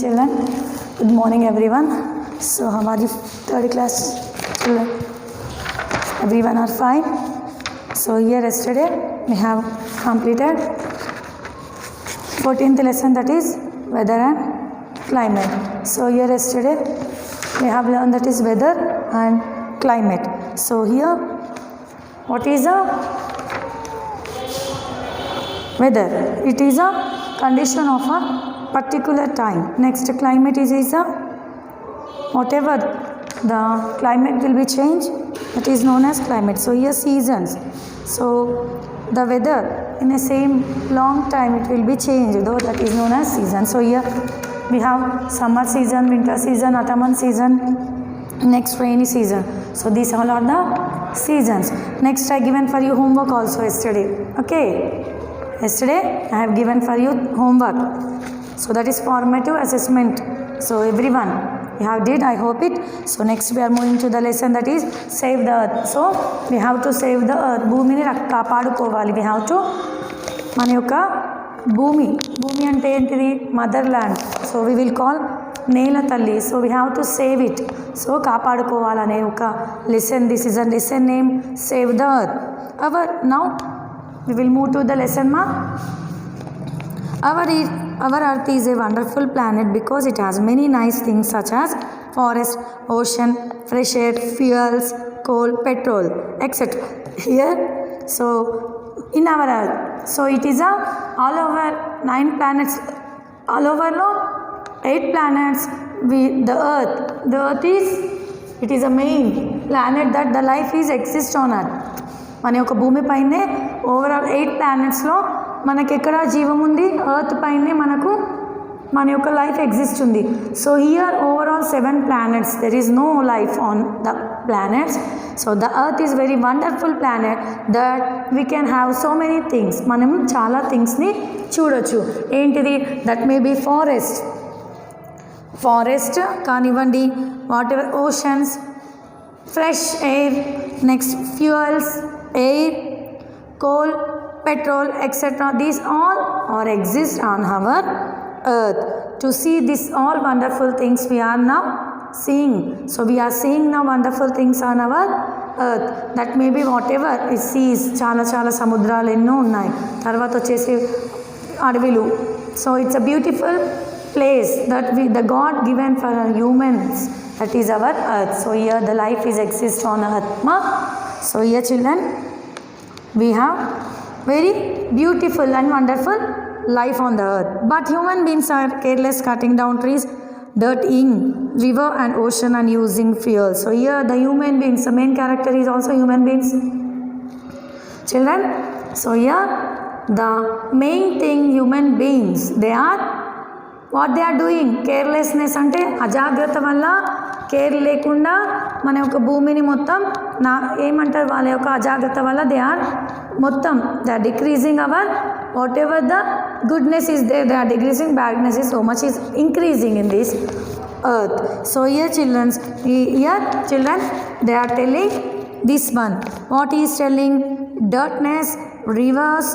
children. Good morning everyone. So how are you, third class children? Everyone are fine. So here yesterday we have completed 14th lesson, that is weather and climate. So here yesterday we have learned that is weather and climate. So here what is a weather? It is a condition of a particular time. Next, climate is a whatever the climate will be changed, that is known as climate. So here seasons. So the weather in a same long time it will be changed, though that is known as season. So here we have summer season, winter season, autumn season, next rainy season. So these all are the seasons. Next I given for you homework also yesterday. Okay, yesterday I have given for you homework. So that is formative assessment. So everyone you have did, I hope it. So next we are moving to the lesson, that is save the earth. So we have to save the earth. భూమిని కాపాడుకోవాలి. We have to మన యొక్క భూమి అంటే ఏంటిది? Mother land. So we will call నేల తల్లి. So we have to save it. So కాపాడుకోవాలనే ఒక lesson. This is a lesson name, save the earth. Now we will move to the lesson ma. Our earth is a wonderful planet because it has many nice things such as forest, ocean, fresh air, fuels, coal, petrol, etc. Here, so in our earth, so it is a all over 9 planets, all over 8 planets. The earth is, it is a main planet that the life is exist on earth. మన యొక్క భూమి పైనే overall 8 ప్లానెట్స్లో మనకి ఎక్కడ జీవం ఉంది? Earth పైనే మనకు మన యొక్క లైఫ్ ఎగ్జిస్ట్ ఉంది. So here overall 7 planets, there is no life on the planets. So the earth is very wonderful planet that we can have so many things. మనం చాలా థింగ్స్ని చూడొచ్చు. ఏంటిది? దట్ మే బీ ఫారెస్ట్ కానివ్వండి, whatever oceans, fresh air, next fuels, air, coal, petrol, etc. These all are exist on our earth. To see this all wonderful things we are now seeing. So we are seeing now wonderful things on our earth. That may be whatever it sees. చాలా సముద్రాలు ఎన్నో ఉన్నాయి. తర్వాత వచ్చేసి అడవిలు. So it's a beautiful place that the God given for humans. That is our earth. So here the life is exist on earth. So here children, we have very beautiful and wonderful life on the earth. But human beings are careless, cutting down trees, dirtying river and ocean and using fuel. So here the human beings, the main character is also human beings. Children, so here the main thing human beings, they are what they are doing? Carelessness అంటే అజాగ్రత్త వల్ల, care లేకుండా మన యొక్క భూమిని మొత్తం ఏమంటారు, వాళ్ళ యొక్క అజాగ్రత్త వల్ల they are decreasing our whatever the goodness is there, they are decreasing, badness is so much is increasing in this earth. So here children they are telling this one. What he is telling? Dirtness, rivers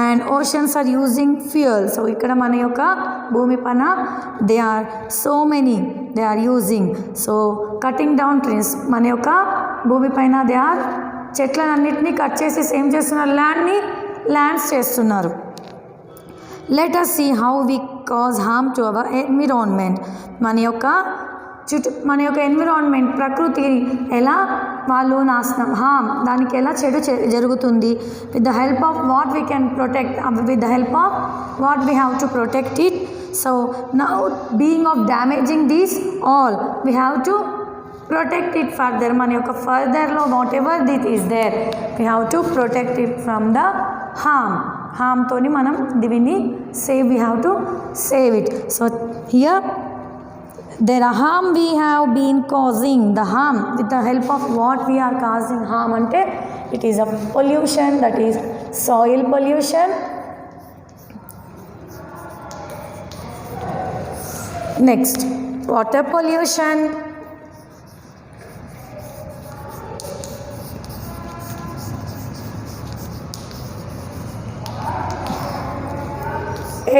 and oceans are using fuel. So ikkada mana yokka bhumi pana they are so many they are using. So cutting down trees, mana yokka bhumi paina they are చెట్లన్నిటిని cut చేసి ఏం చేస్తున్నారు? Lands చేస్తున్నారు. Let us see how we cause harm to our environment. మన యొక్క environment, ప్రకృతి ఎలా వాళ్ళు నాశనం, దానికి ఎలా చెడు జరుగుతుంది. With the help of what we can protect, with the help of what we have to protect it. So now being of damaging these all we have to protect it further. మన యొక్క ఫర్దర్లో whatever that is there we have to protect it from the హామ్తోని మనం దీన్ని we have to save it. So here there are harm we have been causing. The harm, with the help of what we are causing harm ante it is a pollution, that is soil pollution. Next, water pollution,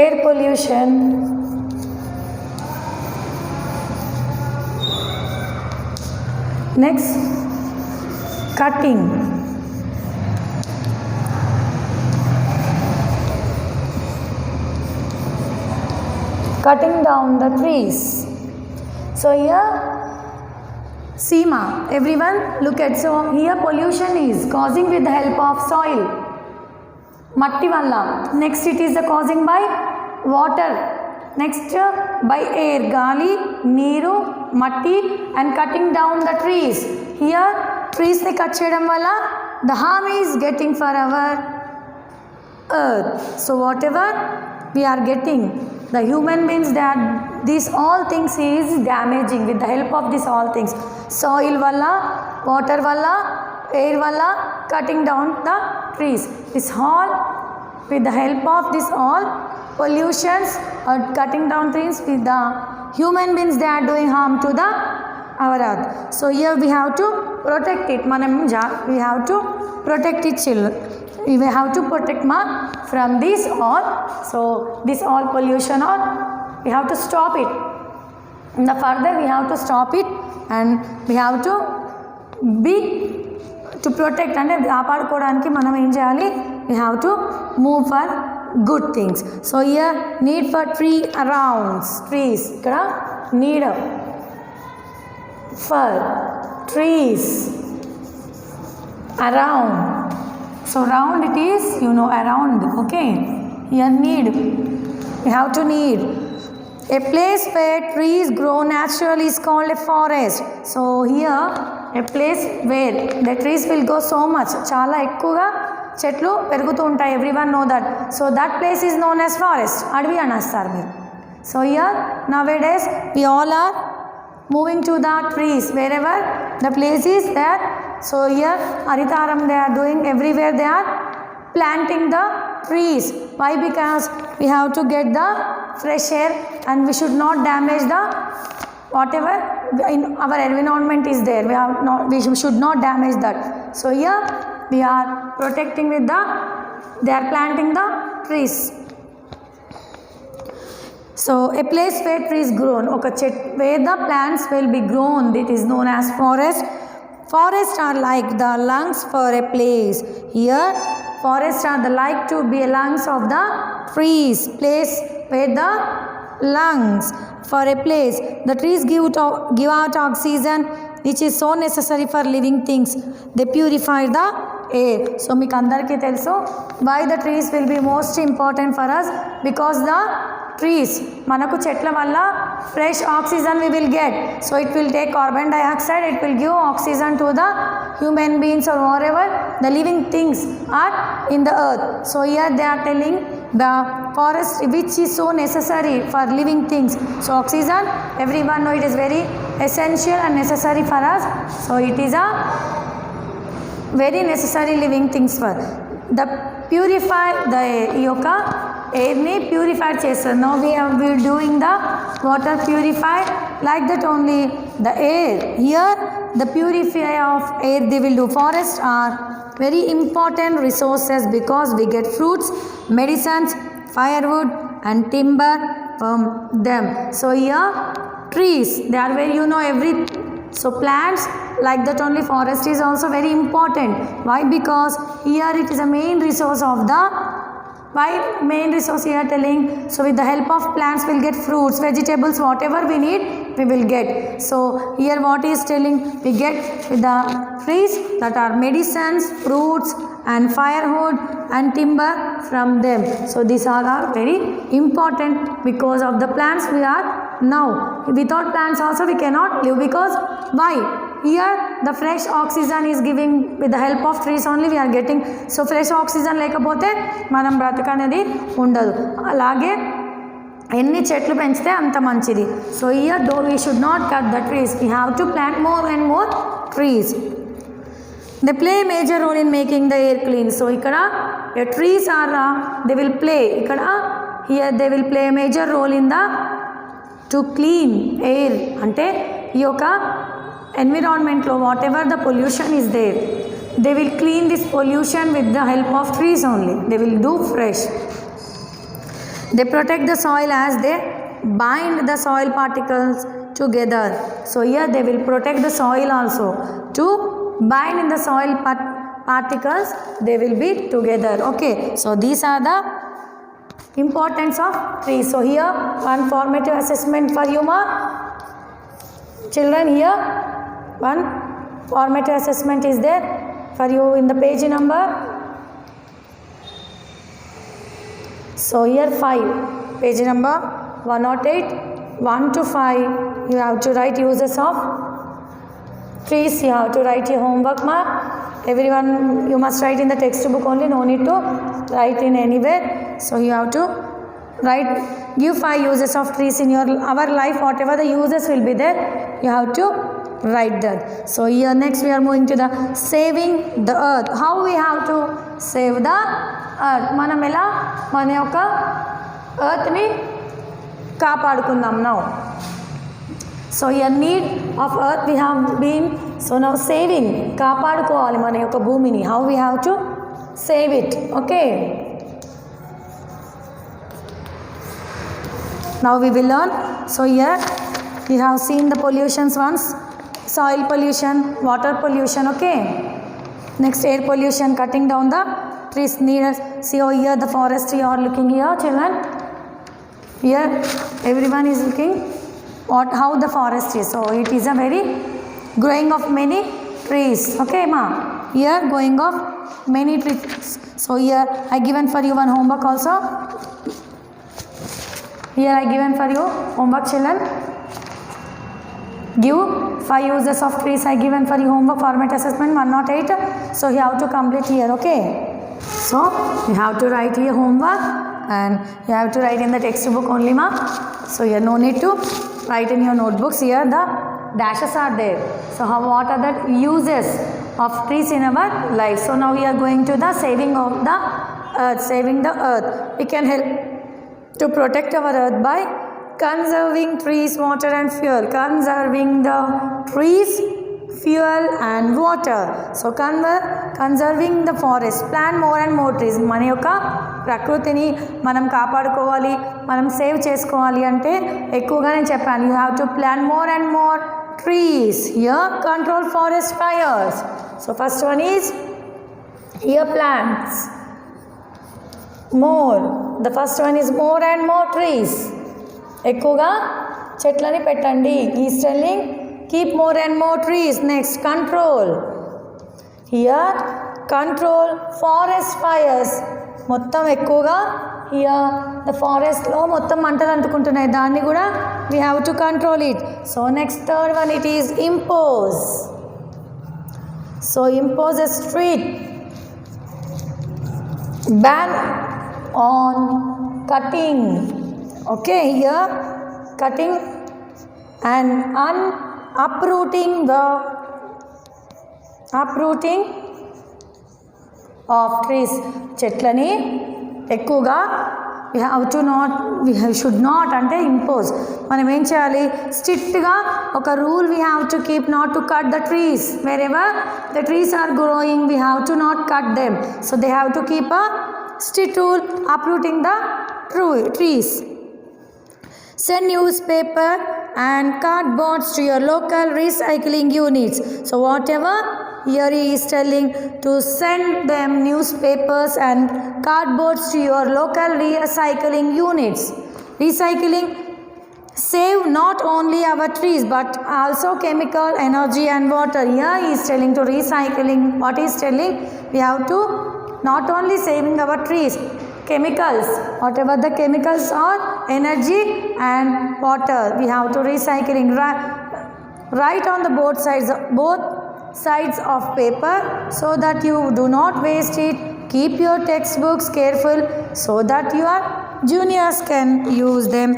air pollution, Next, cutting. Cutting down the trees. So here Seema, everyone look at, so here pollution is causing with the help of soil, matti valla. Next it is the causing by water. Next by air, gali, neeru, matti, and cutting down the trees. Here trees they cut cheyadam valla the harm is getting for our earth. So whatever we are getting, the human beings, that these all things is damaging with the help of these all things. Soil valla, water valla, air valla, cutting down the trees. This all with the help of this all pollutions or cutting down trees with the human beings, they are doing harm to the our earth. So here we have to protect it. We have to protect it, children. We have to protect from this all. So this all pollution or we have to stop it. In the further we have to stop it, and we have to protect and కాపాడుకోవడానికి మనం ఏం చేయాలి? We have to move for good things. So here need for tree around trees. ఇక్కడ need for trees around. So round it is, around, okay. Here need, we have to need. A place where trees grow naturally is called a forest. So here a place where the trees will grow so much, చాలా ఎక్కువగా చెట్లు పెరుగుతూ ఉంటాయి. Everyone know that. So that place is known as forest. అడవి అనేస్తారు మీరు. So here nowadays we all are moving to the trees wherever the place is there. So here Haritaram they are doing, everywhere they are planting the trees. Why? Because we have to get the fresh air and we should not damage the whatever in our environment is there. We should not damage that. So here we are protecting with they are planting the trees. So a place where trees grown, where the plants will be grown, it is known as forest. Forests are like the lungs for a place. Here forests are the like to be lungs of the trees, place where the lungs for a place. The trees give out oxygen which is so necessary for living things. They purify the air. So మీకు అందరికీ తెలుసు why the trees will be most important for us, because the trees మనకు చెట్ల వల్ల fresh oxygen we will get. So it will take carbon dioxide, it will give oxygen to the human beings or whatever the living things are in the earth. So here they are telling the forest which is so necessary for living things. So oxygen, everyone know it is very essential and necessary for us. So it is a very necessary living things for the purify the yoga air ni purify chestar. Now we are doing the water purify, like that only the air. Here the purify of air they will do. Forests are very important resources because we get fruits, medicines, firewood and timber from them. So here trees, they are very every, so plants like that only. Forest is also very important. Why? Because here it is a main resource of the, why main resource here telling? So with the help of plants we'll get fruits, vegetables, whatever we need we will get. So here what is telling, we get with the trees that are medicines, fruits and firewood and timber from them. So these all are very important because of the plants we are now. Without plants also we cannot live, because why? Here the fresh oxygen is giving with the help of trees only we are getting. So fresh oxygen లేకపోతే మనం బ్రతకనేది ఉండదు. అలాగే ఎన్ని చెట్లు పెంచితే అంత మంచిది. So here though we should not cut the trees, we have to plant more and more trees. They play a major role in making the air clean. So ikkada trees are they will play, ikkada here they will play a major role in the to clean air. అంటే ఈ యొక్క environment lo whatever the pollution is there, they will clean this pollution with the help of trees only. They will do fresh. They protect the soil as they bind the soil particles together. So here they will protect the soil also. To bind in the soil particles, they will be together. Okay, so these are the importance of trees. So here one formative assessment for you, ma children. Here one formative assessment is there for you in the page number. So here 5, page number 108, 1 to 5. You have to write uses of trees. You have to write your homework, ma. Everyone, you must write in the textbook only, no need to write in anywhere. So you have to write, give 5 uses of trees in our life. Whatever the uses will be there, you have to write that. So here next we are moving to the saving the earth. How we have to save the earth? మనం ఎలా మన యొక్క ఎర్త్ని కాపాడుకుందాం now. So here need of earth we have been, so now saving, కాపాడుకోవాలి మన యొక్క భూమిని. How we have to save it? Okay, now we will learn. So here we have seen the pollutions once, soil pollution, water pollution. Okay, next air pollution, cutting down the trees. See over here the forest you are looking here, children. Here everyone is looking how the forest is. So it is a very growing of many trees. Okay, ma, here growing of many trees. So here I given for you one homework also. Here I given for you homework, children. Give 5 uses of trees. I given for you homework, format assessment 108. So you have to complete here. Okay, so you have to write here homework and you have to write in the textbook only, ma. So here no need to write in your notebooks. Here the dashes are there. So what are the uses of trees in our life? So now we are going to the saving of the earth. Saving the earth, we can help to protect our earth by conserving trees, water and fuel. Conserving the trees, fuel and water. So conserving the forest, plant more and more trees. మన యొక్క ప్రకృతిని మనం కాపాడుకోవాలి, మనం save చేసుకోవాలి అంటే ఎక్కువగా నేను చెప్పాను, you have to plant more and more trees. Here control forest fires. So first one is here plants more. The first one is more and more trees. ఎక్కువగా చెట్లని పెట్టండి. He is telling keep more and more trees. Next, control. Here control forest fires. మొత్తం ఎక్కువగా here the forest లో మొత్తం మంటలు అంటుకుంటున్నాయి, దాన్ని కూడా we have to control it. So next, third one, it is impose. So impose a strict ban on cutting. Okay, here cutting and uprooting of trees. చెట్లని ఎక్కువగా we should not అంటే impose. మనం ఏం చేయాలి, స్ట్రిక్ట్గా ఒక rule we have to keep not to cut the trees. Wherever the trees are growing, we have to not cut them. So they have to keep a strict rule uprooting the trees. Send newspaper and cardboards to your local recycling units. So whatever here he is telling to send them newspapers and cardboards to your local recycling units. Recycling save not only our trees but also chemical, energy and water. Here he is telling to recycling. What he is telling, we have to not only saving our trees, chemicals, whatever the chemicals are, energy and water, we have to recycling. Write on the both sides of paper so that you do not waste it. Keep your textbooks careful so that your juniors can use them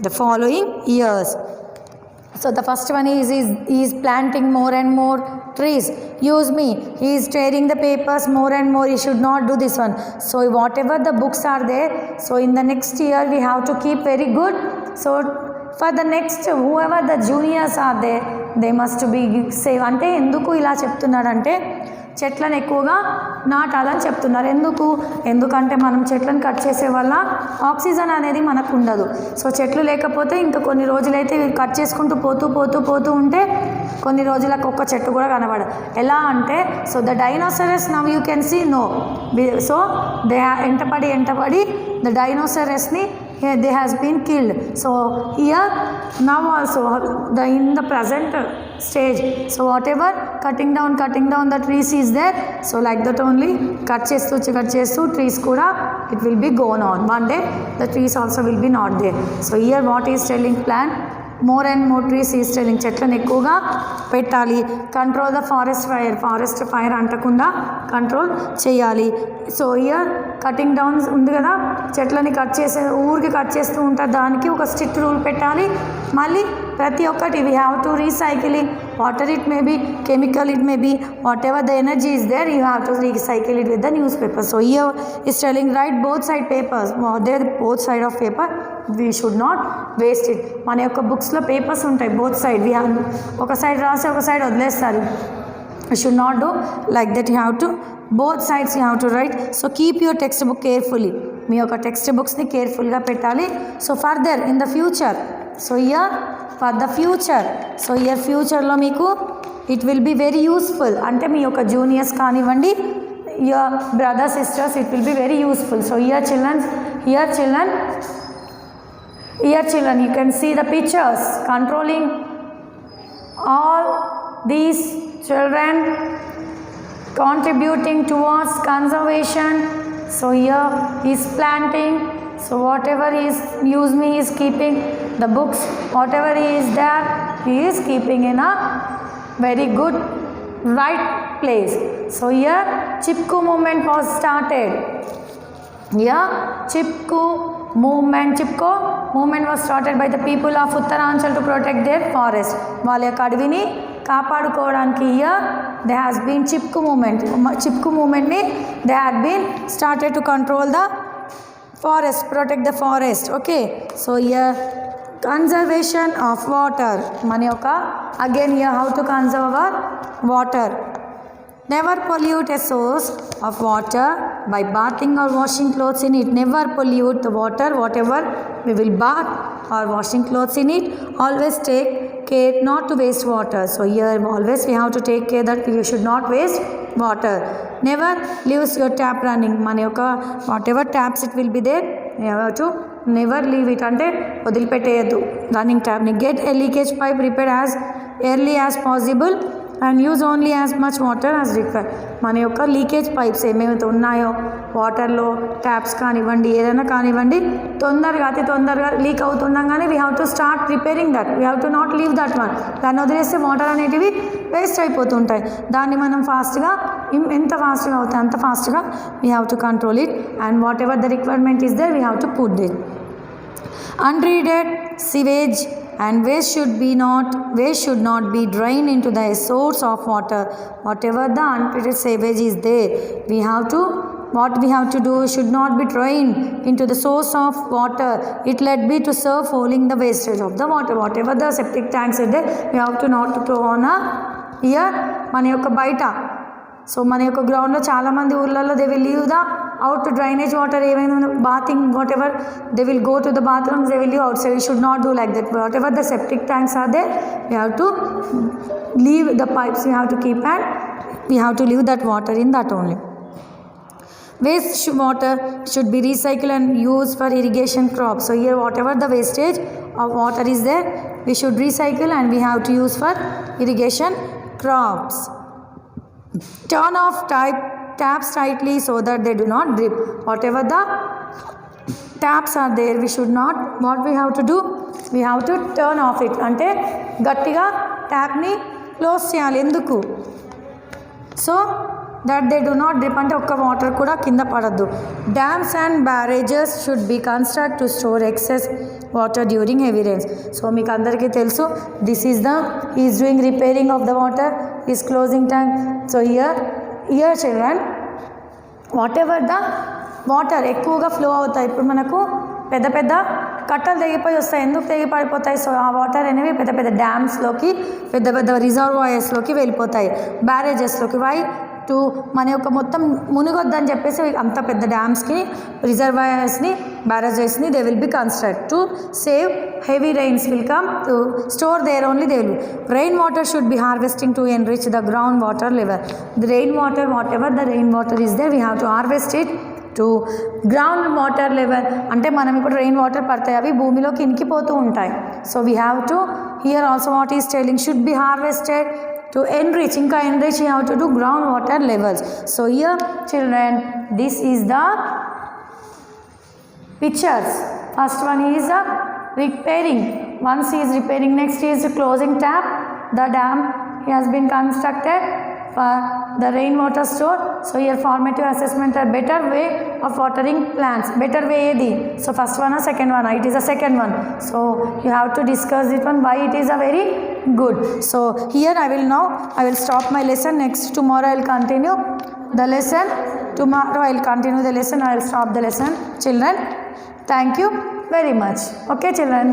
the following years. So the first one is planting more and more trees. Use me. He is tearing the papers more and more. He should not do this one. So whatever the books are there, so in the next year we have to keep very good. So for the next, whoever the juniors are there, they must be safe. అంటే ఎందుకు ఇలా చెప్తున్నాడంటే చెట్లను ఎక్కువగా నాటాలని చెప్తున్నారు. ఎందుకంటే మనం చెట్లను కట్ చేసే వల్ల ఆక్సిజన్ అనేది మనకు ఉండదు. సో చెట్లు లేకపోతే ఇంకా కొన్ని రోజులైతే కట్ చేసుకుంటూ పోతూ ఉంటే కొన్ని రోజులకు ఒక్క చెట్టు కూడా కనబడదు. ఎలా అంటే so the dinosaurs now you can see no. So they ఎంటపడి ద డైనోసరస్ని they has been killed. So here now also in the present stage, so whatever cutting down the trees is there, so like that only cut chestu trees kuda it will be gone on. One day the trees also will be not there. So here what is telling plan, more and more trees is telling చెట్లను ఎక్కువగా పెట్టాలి. Control the forest fire అంటకుండా control చేయాలి. So year cutting downs ఉంది కదా, చెట్లని ఊరికి cut చేస్తూ ఉంటారు, దానికి ఒక స్ట్రిక్ట్ రూల్ పెట్టాలి. మళ్ళీ ప్రతి ఒక్కటి we have to recycling, water it may be, chemical it may be, whatever the energy is there you have to recycle it with the newspaper. So year is telling right both side papers, there both side of paper we should not waste it. మన యొక్క బుక్స్లో papers ఉంటాయి both side, ఒక side రాసి ఒక side వదిలేస్తారు. You should not do like that, you have to both sides you have to write. So keep your textbook carefully, మీ యొక్క text బుక్స్ని కేర్ఫుల్గా పెట్టాలి. So further in the future, so year for the future, so year ఫ్యూచర్లో మీకు it will be very useful. అంటే మీ యొక్క juniors కానివ్వండి, your brother sisters, it will be very useful. So year children you can see the pictures controlling all these children contributing towards conservation. So here he is planting, so whatever is use me is keeping the books, whatever he is there he is keeping in a very good right place. So here Chipko movement was started. Here Chipko movement was started by the people of Uttaranchal to protect their forest. వాళ్ళ యొక్క అడవిని కాపాడుకోవడానికి here they has been చిప్కు మూమెంట్ని they had been started to control the forest, protect the forest. Okay, so here conservation of water, మన యొక్క again here how to conserve our water. Never pollute a source of water by bathing or washing clothes in it. Never pollute the water, whatever we will bath or washing clothes in it. Always take care not to waste water. So here always we have to take care that we should not waste water. Never leave your tap running. మన యొక్క whatever taps it will be there, you have to never leave it, అంటే వదిలిపెట్టేయద్దు running ట్యాప్ని. Get a leakage pipe repaired as early as possible and use only as much water as required. మన యొక్క leakage pipes ఏమేమైతే ఉన్నాయో వాటర్లో, taps కానివ్వండి, ఏదైనా కానివ్వండి, అతి తొందరగా లీక్ అవుతుండగానే we have to start repairing that. We have to not leave that one. దాన్ని వదిలేస్తే వాటర్ అనేటివి వేస్ట్ అయిపోతుంటాయి. దాన్ని మనం ఫాస్ట్గా, ఎంత ఫాస్ట్గా అవుతాయి అంత ఫాస్ట్గా we have to control it. And whatever the requirement is there we have to put that. Untreated sewage and waste should not be drained into the source of water. Whatever the untreated sewage is there, what we have to do should not be drained into the source of water. It let be to serve following the wastage of the water. Whatever the septic tanks are there, we have to not to throw on a here మన యొక్క బయట. So మన యొక్క గ్రౌండ్లో చాలామంది ఊళ్ళల్లో they will leave the out drainage water, ఏమైనా bathing whatever they will go to the bathrooms, they will leave outside. You should not do like that. Whatever the septic tanks are there, you have to leave the pipes, you have to keep and you have to leave that water in that only. Waste water should be recycled and used for irrigation crops. So here whatever the wastage of water is there, we should recycle and we have to use for irrigation crops. Turn off taps tightly so that they do not drip. Whatever the taps are there, we should not, what we have to do, we have to turn off it. అంటే గట్టిగా ట్యాప్ని close చేయాలి. ఎందుకు? So that they do not drip, అంటే ఒక్క water కూడా కింద పడద్దు. Dams and barrages should be construct to store excess water during heavy rains. So మీకు అందరికీ తెలుసు, this is is doing repairing of the water, is closing tank. So year children what ever the water ఎక్కువగా flow అవుతాయి. ఇప్పుడు మనకు పెద్ద పెద్ద కట్టలు తెగిపోయి వస్తాయి. ఎందుకు తెగిపడిపోతాయి? సో ఆ వాటర్ అనేవి పెద్ద పెద్ద డ్యామ్స్లోకి, పెద్ద పెద్ద రిజర్వాయర్స్లోకి వెళ్ళిపోతాయి, బ్యారేజెస్లోకి. వై? టు మన యొక్క మొత్తం మునిగొద్దని చెప్పేసి అంత పెద్ద డ్యామ్స్కి రిజర్వాయర్స్ని బ్యారేజెస్ని they will be construct to save heavy rains will come to store there only they will. Rainwater should be harvesting to enrich the groundwater level. The rainwater, whatever the rainwater is there, we have to harvest it to ground water level. అంటే మనం ఇప్పుడు rain water పడతాయి, అవి భూమిలోకి ఇంకిపోతూ ఉంటాయి. So we have to here also what is telling should be harvested to enrich, ఇంకా enrich you have to do ground water levels. So here children this is the pictures. First one is repairing. Once he is repairing, next is closing tap. The dam has been constructed for the rainwater store. So here formative assessment are better way of watering plants. Better way edi. So first one or second one? It is a second one. So you have to discuss it one why it is a very good. So here I will stop my lesson. Next tomorrow I will continue the lesson. Tomorrow I will continue the lesson. I will stop the lesson, children. Thank you very much. Okay children.